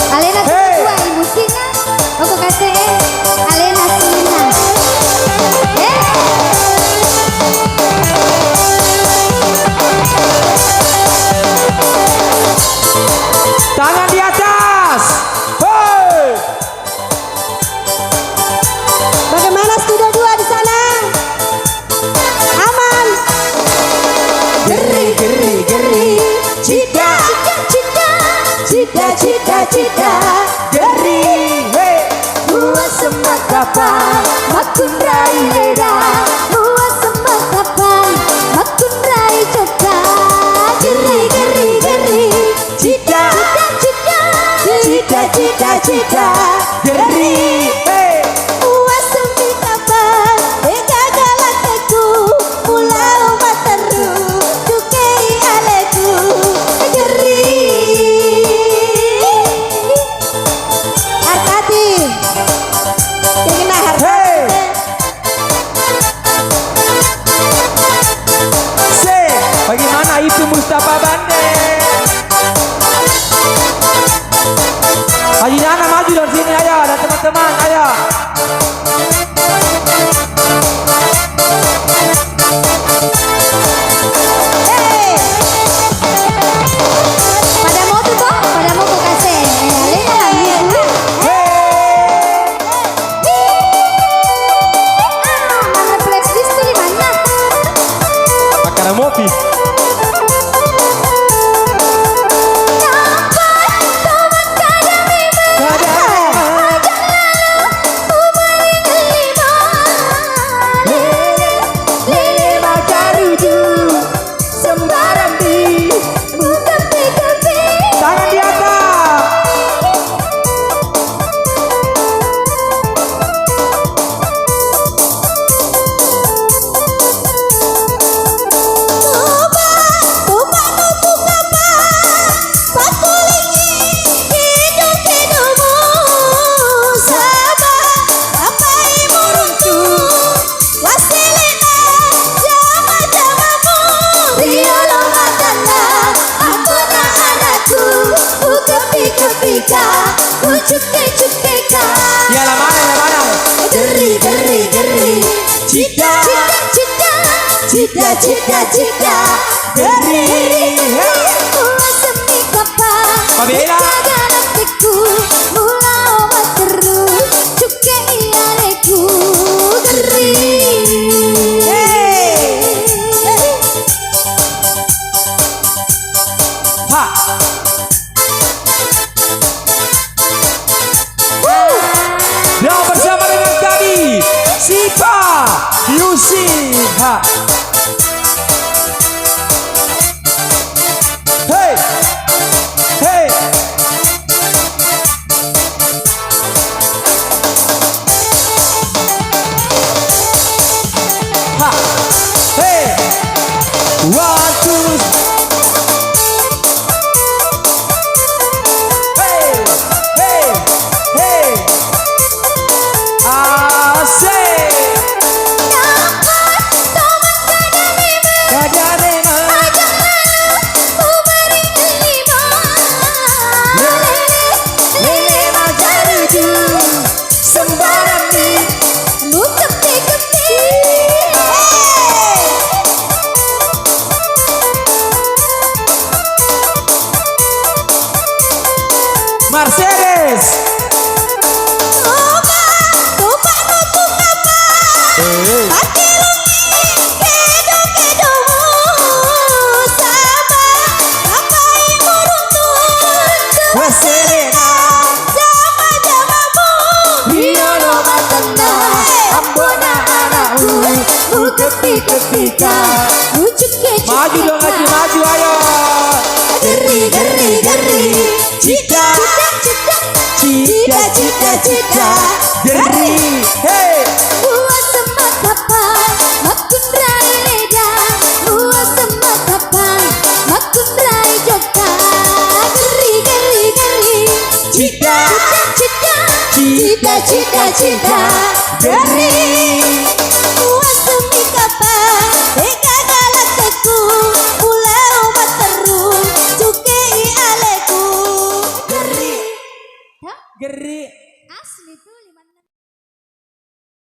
Alena tua ibu Sina, aku kasih Alena Sina. Tangan di atas. Hoi. Bagaimana studio 2 di sana? Aman. Geri geri geri. Cita cita cita cita. Geri. Hey. Buat sembah kapan makun rai leda. Buat sembah kapan makun rai coba. Geri geri geri. Cita cita cita cita. Geri. Hey. Buat sembah kapan ega galakku pulau materu cukei aleku geri. Hartati. Kena hartati. Hey. Se, bagaimana itu Mustafa Bande? Haji Nana maju dari sini ayo, dan teman-teman ayo. Hey. Pada mau tuh toh, pada mau kau kasih. Alena ibu. Mana flash disk tuh di mana? Pakai mopi. Tangan di atas. Ya la mana. Geri geri geri. Cita Cita cita Geri. Buat semi kapan Pabela. galakku pulau materu cukei aleku geri. Ha. Dan bersama dengan kami Sipa Yusi. Ha. Hey. Hey. Ha. Hey. One, two. Hey. Hey. Hey. Asik. Kadang-kadang lele majaruju sembarang di Mercedes. Mercedes. Maju dong Haji, maju ayo. Geri geri geri. Cita Cita cita Geri. Hey. Buat sembah kapan makun rai leda. Buat sembah kapan makun rai joka. Geri geri geri. Cita cita Geri. Buat semi kapan ega galakku pulau materu cukei Geri. Asli tuh